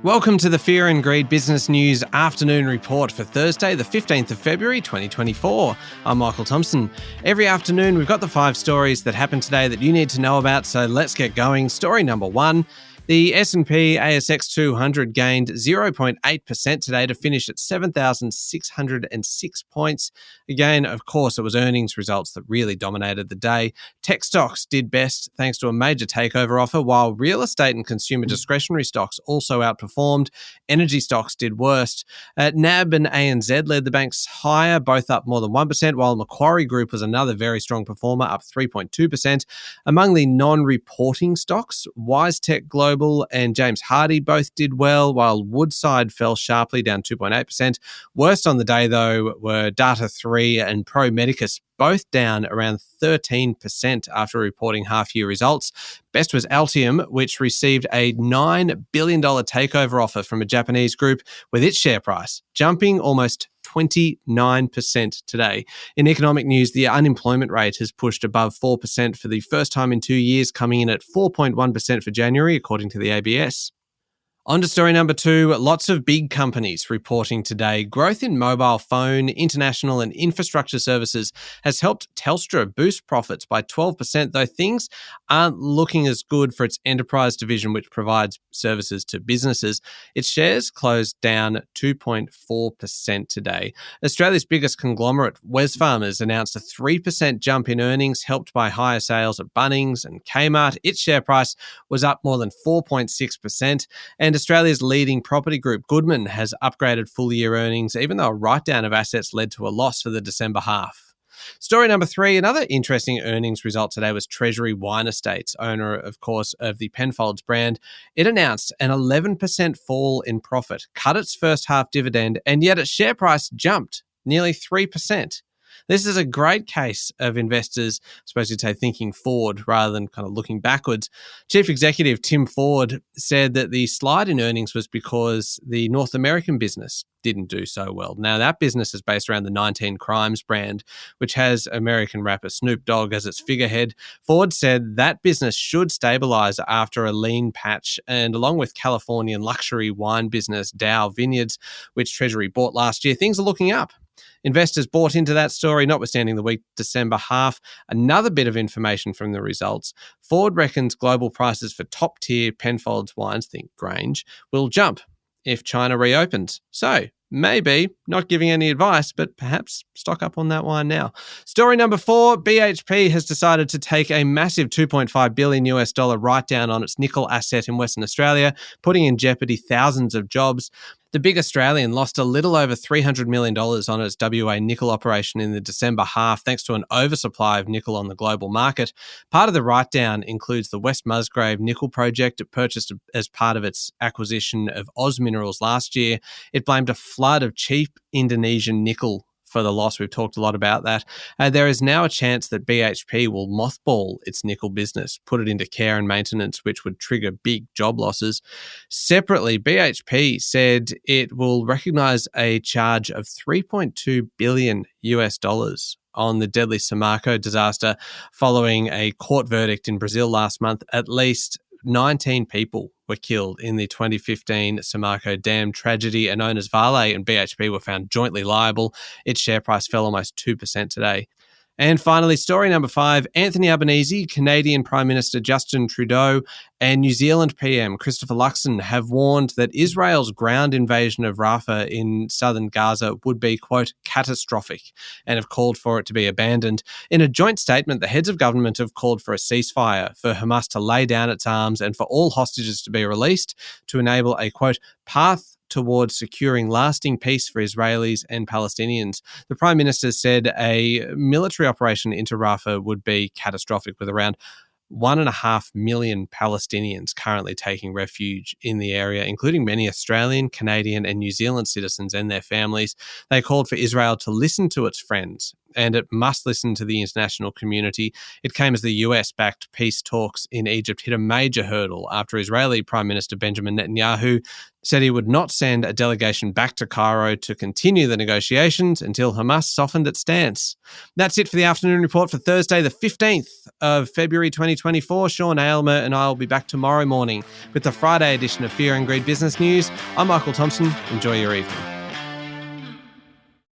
Welcome to the Fear and Greed Business News Afternoon Report for Thursday, the 15th of February, 2024. I'm Michael Thompson. Every afternoon, we've got the 5 stories that happened today that you need to know about, so let's get going. Story number 1. The S&P ASX 200 gained 0.8% today to finish at 7,606 points. Again, of course, it was earnings results that really dominated the day. Tech stocks did best thanks to a major takeover offer, while real estate and consumer discretionary stocks also outperformed. Energy stocks did worst. NAB and ANZ led the banks higher, both up more than 1%, while Macquarie Group was another very strong performer, up 3.2%. Among the non-reporting stocks, WiseTech Global and James Hardie both did well, while Woodside fell sharply, down 2.8%. Worst on the day, though, were Data3 and Pro Medicus, both down around 13% after reporting half-year results. Best was Altium, which received a $9 billion takeover offer from a Japanese group, with its share price jumping almost 29% today. In economic news, the unemployment rate has pushed above 4% for the first time in 2 years, coming in at 4.1% for January, according to the ABS. On to story number 2, lots of big companies reporting today. Growth in mobile phone, international and infrastructure services has helped Telstra boost profits by 12%, though things aren't looking as good for its enterprise division, which provides services to businesses. Its shares closed down 2.4% today. Australia's biggest conglomerate, Wesfarmers, announced a 3% jump in earnings, helped by higher sales at Bunnings and Kmart. Its share price was up more than 4.6%. And Australia's leading property group, Goodman, has upgraded full-year earnings, even though a write-down of assets led to a loss for the December half. Story number 3, another interesting earnings result today was Treasury Wine Estates, owner, of course, of the Penfolds brand. It announced an 11% fall in profit, cut its first half dividend, and yet its share price jumped nearly 3%. This is a great case of investors, I suppose you'd say, thinking forward rather than kind of looking backwards. Chief Executive Tim Ford said that the slide in earnings was because the North American business didn't do so well. Now, that business is based around the 19 Crimes brand, which has American rapper Snoop Dogg as its figurehead. Ford said that business should stabilize after a lean patch, and along with Californian luxury wine business Dow Vineyards, which Treasury bought last year, things are looking up. Investors bought into that story, notwithstanding the weak December half. Another bit of information from the results. Ford reckons global prices for top-tier Penfolds wines, think Grange, will jump if China reopens. So, maybe, not giving any advice, but perhaps stock up on that wine now. Story number 4, BHP has decided to take a massive $2.5 billion write-down on its nickel asset in Western Australia, putting in jeopardy thousands of jobs. The big Australian lost a little over $300 million on its WA nickel operation in the December half, thanks to an oversupply of nickel on the global market. Part of the write-down includes the West Musgrave nickel project it purchased as part of its acquisition of Oz Minerals last year. It blamed a flood of cheap Indonesian nickel for the loss. We've talked a lot about that. There is now a chance that BHP will mothball its nickel business, put it into care and maintenance, which would trigger big job losses. Separately, BHP said it will recognise a charge of $3.2 billion on the deadly Samarco disaster following a court verdict in Brazil last month. At least 19 people were killed in the 2015 Samarco dam tragedy, and owners Vale and BHP were found jointly liable. Its share price fell almost 2% today. And finally, story number 5, Anthony Albanese, Canadian Prime Minister Justin Trudeau, and New Zealand PM Christopher Luxon have warned that Israel's ground invasion of Rafah in southern Gaza would be, quote, catastrophic, and have called for it to be abandoned. In a joint statement, the heads of government have called for a ceasefire, for Hamas to lay down its arms, and for all hostages to be released to enable a, quote, path towards securing lasting peace for Israelis and Palestinians. The Prime Minister said a military operation into Rafah would be catastrophic, with around 1.5 million Palestinians currently taking refuge in the area, including many Australian, Canadian and New Zealand citizens and their families. They called for Israel to listen to its friends and it must listen to the international community. It came as the US-backed peace talks in Egypt hit a major hurdle after Israeli Prime Minister Benjamin Netanyahu said he would not send a delegation back to Cairo to continue the negotiations until Hamas softened its stance. That's it for the afternoon report for Thursday, the 15th of February 2024. Sean Aylmer and I will be back tomorrow morning with the Friday edition of Fear and Greed Business News. I'm Michael Thompson. Enjoy your evening.